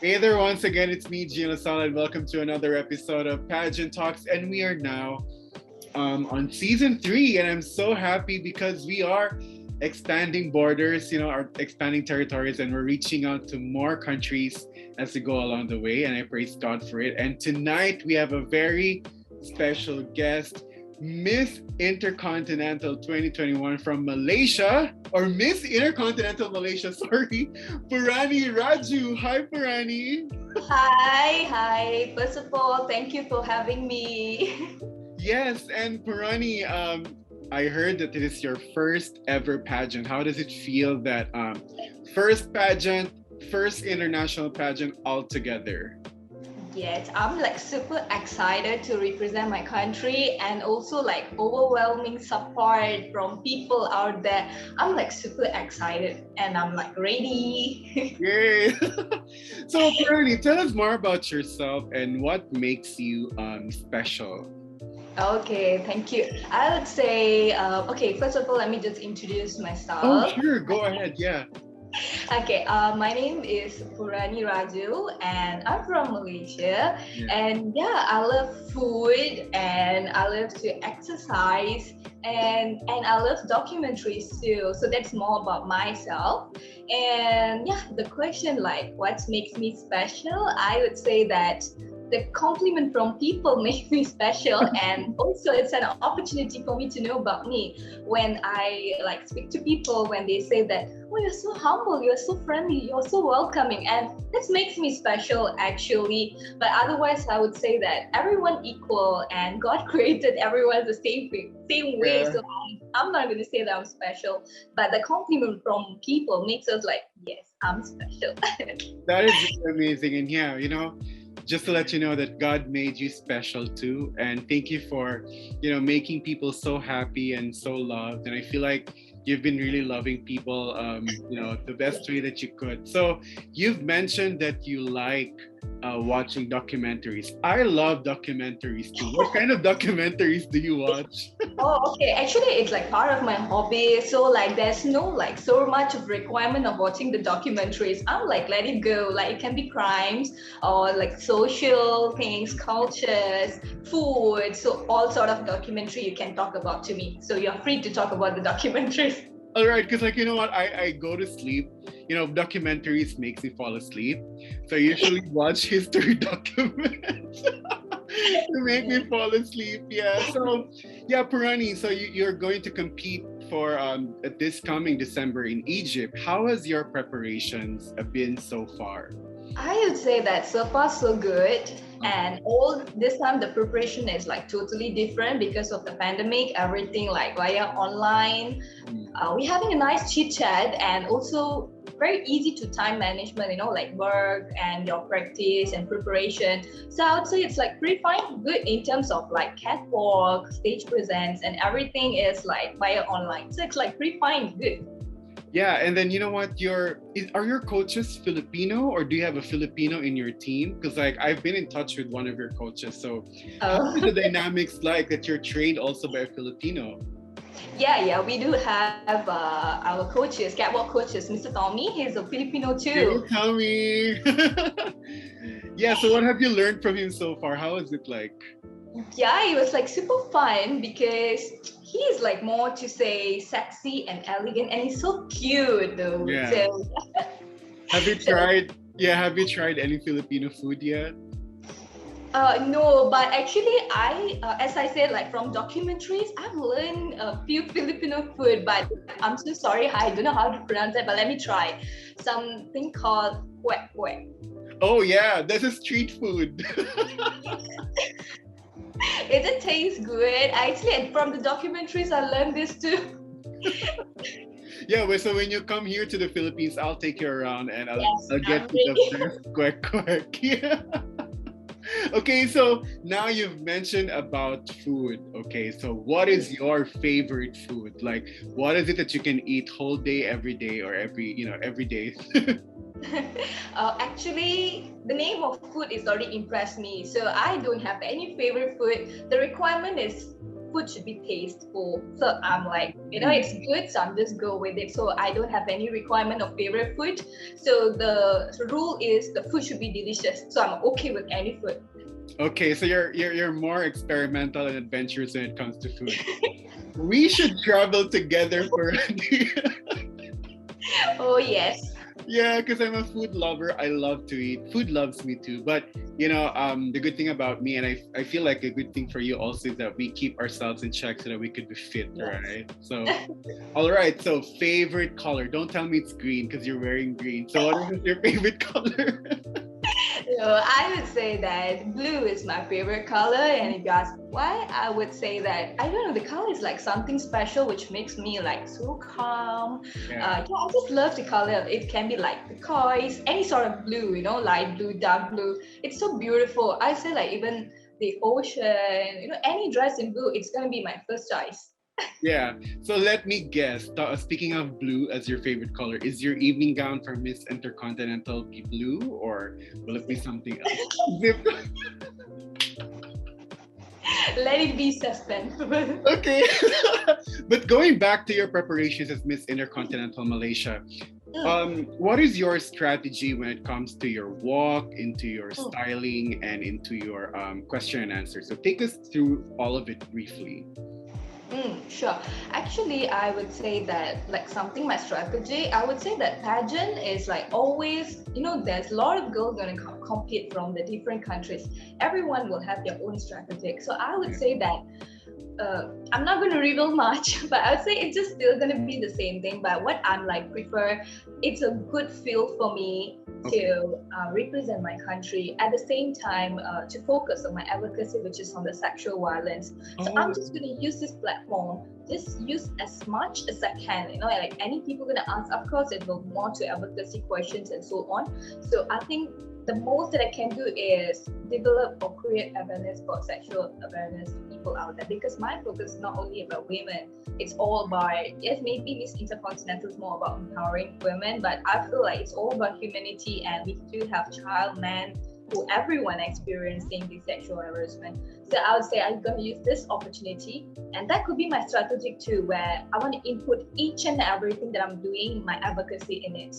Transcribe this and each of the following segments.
Hey there, once again, it's me, Gina Sala, and welcome to another episode of Pageant Talks. And we are now on season 3, and I'm so happy because we are expanding borders, our expanding territories, and we're reaching out to more countries as we go along the way. And I praise God for it. And tonight we have a very special guest, Miss Intercontinental 2021 from Malaysia, or Miss Intercontinental Malaysia, sorry, Poorani Rajoo. Hi, Purani. Hi. First of all, thank you for having me. Yes, and Purani, I heard that it is your first ever pageant. How does it feel that first pageant, first international pageant altogether? Yes, I'm like super excited to represent my country and also like overwhelming support from people out there. I'm like super excited and I'm like ready. Yay! So, Purani, tell us more about yourself and what makes you special. Okay, thank you. I would say, okay, first of all, let me just introduce Oh, myself. sure, go ahead. Yeah. Okay, my name is Poorani Rajoo and I'm from Malaysia. Yeah. And yeah, I love food and I love to exercise and I love documentaries too. So that's more about myself. And yeah, the question like what makes me special, I would say that the compliment from people makes me special and also it's an opportunity for me to know about me when I like speak to people when they say that oh you're so humble, you're so friendly, you're so welcoming and that makes me special actually. But otherwise I would say that everyone equal and God created everyone the same way. Yeah. So I'm not going to say that I'm special, but the compliment from people makes us like yes, I'm special. That is really amazing. And yeah, just to let you know that God made you special too. And thank you for, making people so happy and so loved. And I feel like you've been really loving people, the best way that you could. So you've mentioned that you like watching documentaries. I love documentaries too. What kind of documentaries do you watch? Oh, okay. Actually, it's like part of my hobby. So like, there's no like so much of requirement of watching the documentaries. I'm like, let it go. Like, it can be crimes or like social things, cultures, food. So all sort of documentary you can talk about to me. So you're free to talk about the documentaries. All right, because like you know what, I go to sleep. Documentaries makes me fall asleep, so I usually watch history documents to make me fall asleep. Yeah. So yeah, Purani. So you're going to compete for this coming December in Egypt. How has your preparations been so far? I would say that so far so good. Okay. And all this time the preparation is like totally different because of the pandemic, everything like via online. Mm. We're having a nice chit chat and also very easy to time management, like work and your practice and preparation. So I would say it's like pretty fine, good in terms of like catwalk, stage presence, and everything is like via online. So it's like pretty fine, good. Yeah, and then you know what? Are your coaches Filipino or do you have a Filipino in your team? Because like I've been in touch with one of your coaches. So how are the Uh, dynamics like that you're trained also by a Filipino? yeah, we do have our coaches, catwalk coaches, Mr. Tommy. He's a Filipino Hey, too. tell me. Yeah, so what have you learned from him so far? How is it like? Yeah, it was like super fun because he's like more to say sexy and elegant, and he's so cute though. Yeah. So, Have you so tried? Yeah, have you tried any Filipino food yet? no, but actually, as I said, like from documentaries, I've learned a few Filipino food, but I'm so sorry, I don't know how to pronounce it, but let me try. Something called kwek kwek. Oh yeah, this is street food. It tastes good. Actually, from the documentaries, I learned this too. Yeah, well, so when you come here to the Philippines, I'll take you around and I'll Yes, I'll I'm get you the ready. best quack quack. Yeah. Okay, so now you've mentioned about food. Okay, so what is your favorite food? Like, what is it that you can eat whole day, every day, or every day? Actually, the name of food is already impressed me. So I don't have any favorite food. The requirement is food should be tasteful. So I'm like, it's good, so I'm just go with it. So I don't have any requirement of favorite food. So the rule is the food should be delicious. So I'm okay with any food. Okay, so you're more experimental and adventurous when it comes to food. We should travel together for Oh yes. Yeah, because I'm a food lover. I love to eat. Food loves me too. But the good thing about me, and I feel like a good thing for you also, is that we keep ourselves in check so that we could be fit, Yes. right? So, all right. So, favorite color. Don't tell me it's green because you're wearing green. So, what is your favorite color? So I would say that blue is my favorite color, and if you ask why, I would say that I don't know, the color is like something special which makes me like so calm. Yeah. I just love the color. It can be like turquoise, any sort of blue, light blue, dark blue. It's so beautiful. I say like even the ocean, any dress in blue, it's gonna be my first choice. Yeah. So let me guess. Speaking of blue as your favorite color, is your evening gown for Miss Intercontinental be blue, or will it be something else? Let it be suspense. Okay. But going back to your preparations as Miss Intercontinental Malaysia, what is your strategy when it comes to your walk, into your styling, and into your question and answer? So take us through all of it briefly. Sure. Actually, I would say that like something my strategy, I would say that pageant is like always, there's a lot of girls going to compete from the different countries. Everyone will have their own strategy. So I would say that I'm not going to reveal much, but I would say it's just still going to be the same thing. But what I'm like prefer, it's a good feel for me to represent my country. At the same time, to focus on my advocacy, which is on the sexual violence. So I'm just going to use this platform, just use as much as I can. Like any people going to ask, of course, it will more to advocacy questions and so on. So I think the most that I can do is develop or create awareness for sexual awareness to people out there, because my focus is not only about women, it's all about, yes, maybe Miss Intercontinental is more about empowering women, but I feel like it's all about humanity, and we do have child, men, who everyone experiencing the sexual harassment. So I would say I'm going to use this opportunity, and that could be my strategy too, where I want to input each and everything that I'm doing, my advocacy in it.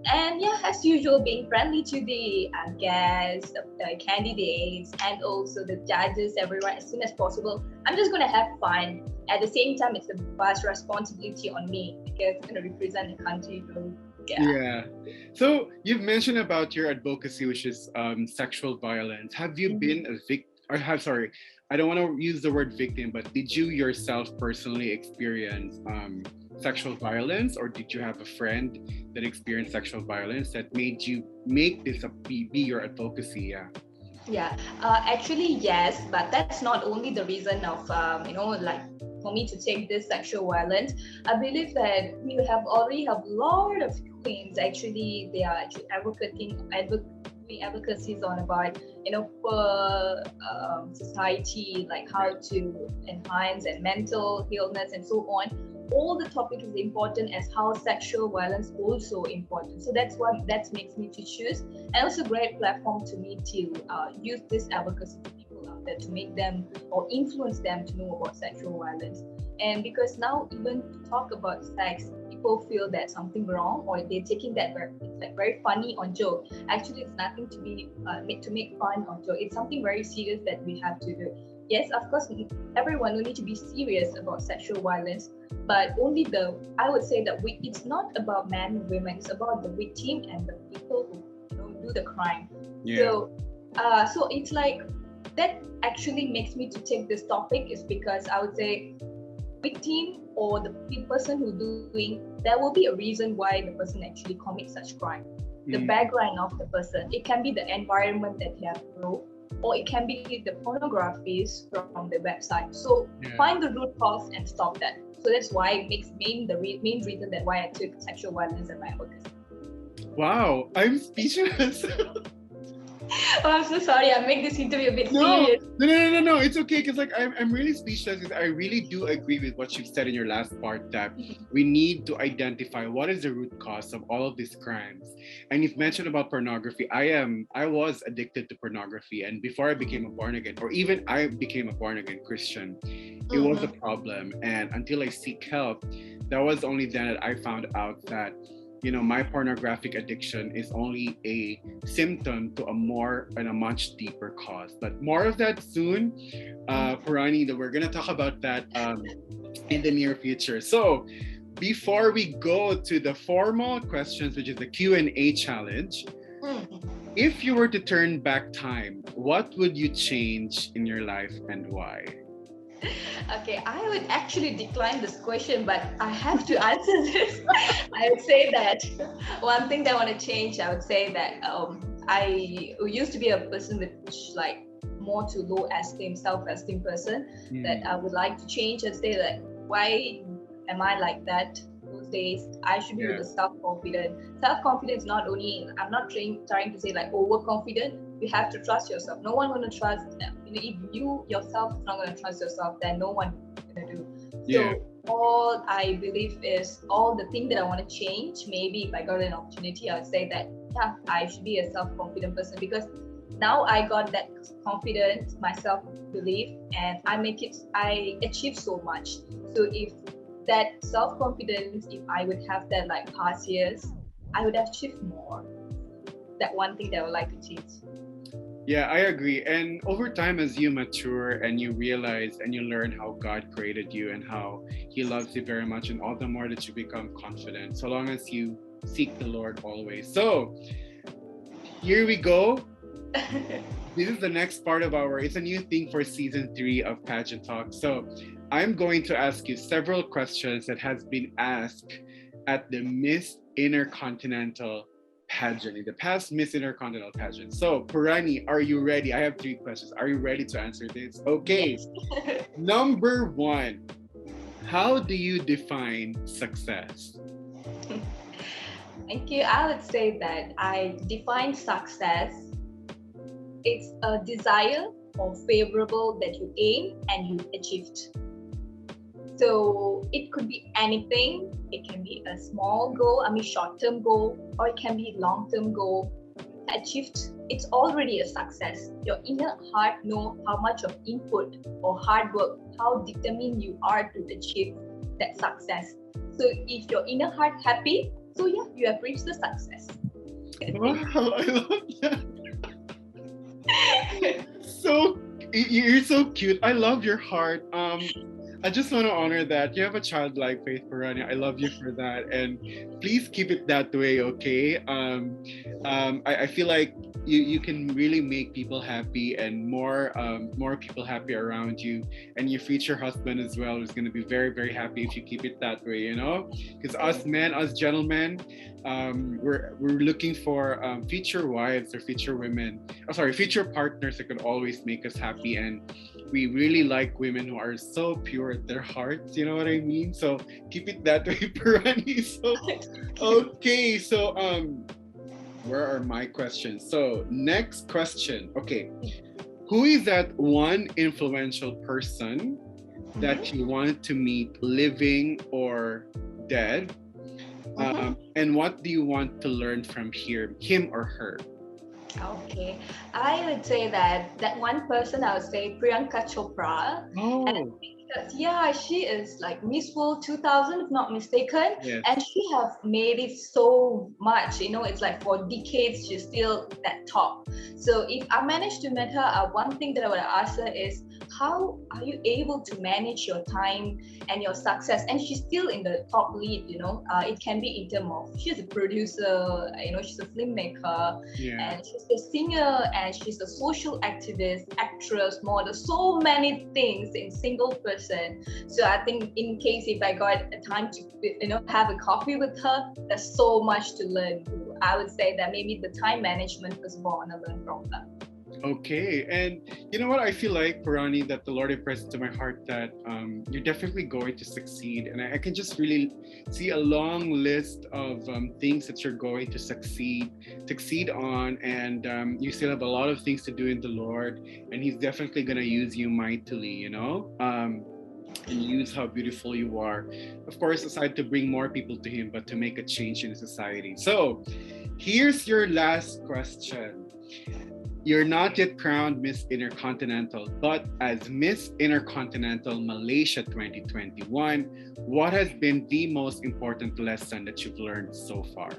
And yeah, as usual, being friendly to the guests, the candidates, and also the judges, everyone, as soon as possible. I'm just going to have fun. At the same time, it's a vast responsibility on me because I'm going to represent the country. So, yeah. So you've mentioned about your advocacy, which is sexual violence. Have you been a victim? Sorry, I don't want to use the word victim, but did you yourself personally experience sexual violence, or did you have a friend that experienced sexual violence that made you make this be your advocacy? Yeah, actually yes, but that's not only the reason of like for me to take this sexual violence. I believe that we already have a lot of queens. Actually, they are actually advocacies on about for society, like how to enhance and mental illness and so on. All the topic is important as how sexual violence also important. So that's what that makes me to choose, and also great platform to me to use this advocacy to people out there to make them or influence them to know about sexual violence. And because now even to talk about sex, people feel that something wrong, or they're taking that very funny or joke. Actually, it's nothing to be to make fun or joke. It's something very serious that we have to do. Yes, of course, everyone will need to be serious about sexual violence, but only I would say that it's not about men and women, it's about the victim and the people who do the crime. Yeah. So it's like, that actually makes me to take this topic is because I would say victim or the person who doing, there will be a reason why the person actually commits such crime. The background of the person, it can be the environment that they have grown, or it can be the pornographies from the website. So find the root cause and stop that. So that's why it makes the main reason that why I took sexual violence as my advocacy. Wow, I'm speechless. Oh, I'm so sorry. I make this interview a bit No, serious. no. It's okay because like I'm really speechless because I really do agree with what you've said in your last part that we need to identify what is the root cause of all of these crimes. And you've mentioned about pornography. I was addicted to pornography, and before I became a born again, or even I became a born again Christian, it was a problem. And until I seek help, that was only then that I found out that my pornographic addiction is only a symptom to a more and a much deeper cause. But more of that soon, Purani, that we're gonna talk about that in the near future. So before we go to the formal questions, which is the Q&A challenge, if you were to turn back time, what would you change in your life and why? Okay, I would actually decline this question, but I have to answer this. I would say that one thing that I want to change, I would say that I used to be a person with like more to low esteem, self-esteem person that I would like to change and say that why am I like that? Those days I should be with the self-confident. Self-confidence not only, I'm not trying to say like overconfident. You have to trust yourself. No one gonna trust. If you yourself is not gonna trust yourself, then no one gonna do. So all I believe is all the thing that I want to change. Maybe if I got an opportunity, I would say that I should be a self-confident person because now I got that confidence, my self-belief, and I achieve so much. So if that self-confidence, if I would have that like past years, I would have achieved more. That one thing that I would like to change. Yeah, I agree. And over time, as you mature and you realize and you learn how God created you and how He loves you very much, and all the more that you become confident, so long as you seek the Lord always. So here we go. This is the next part of it's a new thing for season 3 of Pageant Talk. So I'm going to ask you several questions that has been asked at the Miss Intercontinental Pageant, in the past Miss Intercontinental Pageant. So Purani, are you ready? I have 3 questions. Are you ready to answer this? Okay. Yes. Number 1, how do you define success? Thank you. I would say that I define success. It's a desire or favorable that you aim and you achieved. So it could be anything. It can be a small goal, short-term goal, or it can be long-term goal. Achieved, it's already a success. Your inner heart knows how much of input or hard work, how determined you are to achieve that success. So if your inner heart happy, so you have reached the success. Wow, I love that. So you're so cute. I love your heart. I just want to honor that. You have a childlike faith, Purani. I love you for that. And please keep it that way, okay? I feel like you can really make people happy and more people happy around you. And your future husband as well is going to be very, very happy if you keep it that way, Because us men, us gentlemen, we're looking for future wives or future future partners that could always make us happy. And we really like women who are so pure at their hearts, you know what I mean? So keep it that way, Purani. So okay, so where are my questions? So next question. Okay. Who is that one influential person that you want to meet, living or dead? And what do you want to learn from him or her? Okay, I would say that one person, I would say Priyanka Chopra. Oh. And because, she is like Miss World 2000, if not mistaken. Yes. And she have made it so much, it's like for decades, she's still at top. So if I manage to meet her, one thing that I would ask her is, how are you able to manage your time and your success? And she's still in the top lead, it can be in terms of, she's a producer, she's a filmmaker, and she's a singer, and she's a social activist, actress, model, so many things in single person. So I think in case if I got a time to, have a coffee with her, there's so much to learn. I would say that maybe the time management was more I want to learn from her. Okay, and you know what? I feel like, Purani, that the Lord impressed into my heart that you're definitely going to succeed, and I can just really see a long list of things that you're going to succeed on, and you still have a lot of things to do in the Lord, and He's definitely gonna use you mightily, and use how beautiful you are. Of course, aside to bring more people to Him, but to make a change in society. So, here's your last question. You're not yet crowned Miss Intercontinental, but as Miss Intercontinental Malaysia 2021, what has been the most important lesson that you've learned so far?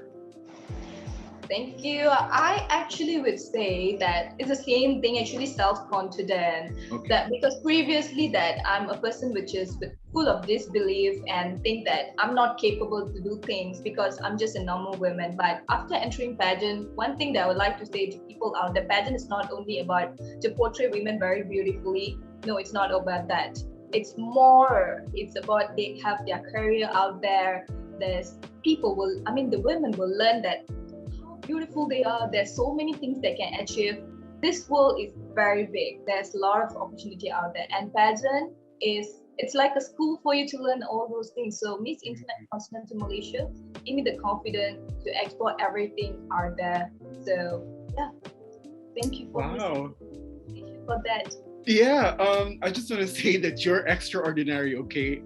Thank you. I actually would say that it's the same thing, actually self-confident. Okay. That because previously that I'm a person which is full of disbelief and think that I'm not capable to do things because I'm just a normal woman. But after entering pageant, one thing that I would like to say to people out there, pageant is not only about to portray women very beautifully. No, it's not about that. It's more, it's about they have their career out there. There's people will, I mean, the women will learn that beautiful they are. There's so many things they can achieve. This world is very big. There's a lot of opportunity out there, and pageant is it's like a school for you to learn all those things. So Miss Intercontinental Malaysia give me the confidence to explore everything out there. So yeah, thank you for Wow. for that. Yeah, I just want to say that you're extraordinary, okay?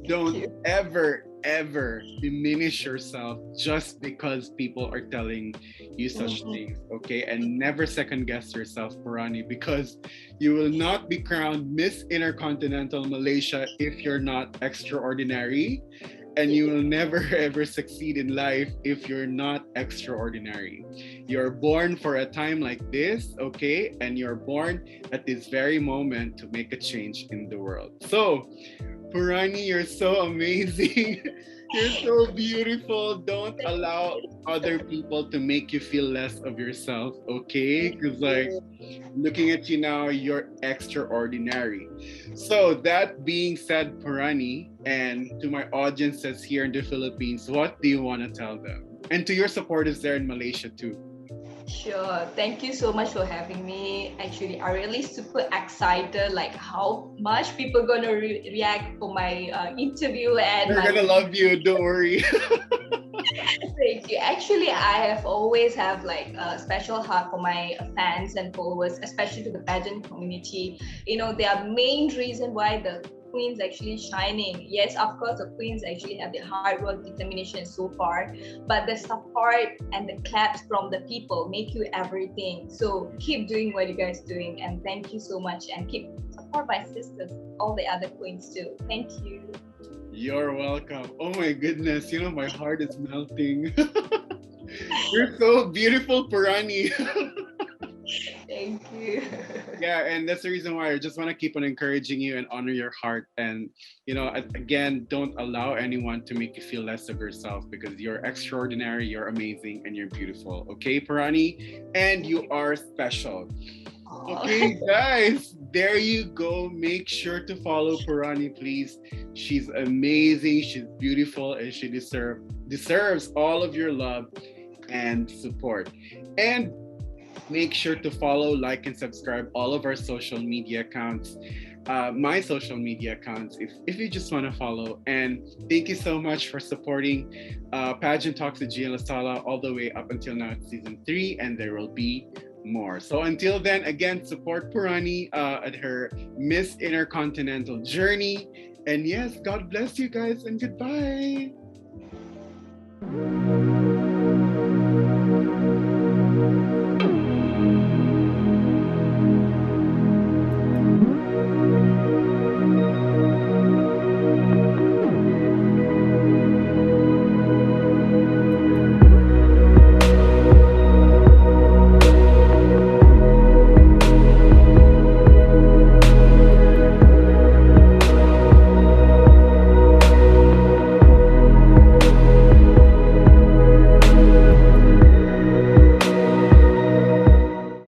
Don't ever diminish yourself just because people are telling you such things, okay? And never second guess yourself, Purani, because you will not be crowned Miss Intercontinental Malaysia if you're not extraordinary, and you will never ever succeed in life if you're not extraordinary. You're born for a time like this, okay? And you're born at this very moment to make a change in the world. So, Purani, you're so amazing. You're so beautiful. Don't allow other people to make you feel less of yourself, okay? Because, like, looking at you now, you're extraordinary. So, that being said, Purani, and to my audiences here in the Philippines, what do you want to tell them? And to your supporters there in Malaysia, too. Sure. Thank you so much for having me. Actually, I really super excited, like how much people gonna react for my interview and They're my. gonna love you, don't worry. Thank you. Actually, I have always have like a special heart for my fans and followers, especially to the pageant community. You know, they are main reason why the queens actually shining. Yes, of course, the queens actually have the hard work, determination so far, but the support and the claps from the people make you everything. So keep doing what you guys doing, and thank you so much, and keep support my sisters, all the other queens too. Thank you. You're welcome. Oh my goodness, my heart is melting. You're so beautiful, Purani. Thank you. Yeah, and that's the reason why I just want to keep on encouraging you and honor your heart. And, again, don't allow anyone to make you feel less of yourself because you're extraordinary, you're amazing, and you're beautiful. Okay, Purani? And you are special. Okay, guys, there you go. Make sure to follow Purani, please. She's amazing, she's beautiful, and she deserves all of your love and support. And make sure to follow, like, and subscribe all of our social media accounts. My social media accounts, if you just want to follow. And thank you so much for supporting Pageant Talks with Gia Lasala all the way up until now at season 3, and there will be more. So until then, again, support Purani at her Miss Intercontinental journey. And yes, God bless you guys, and goodbye.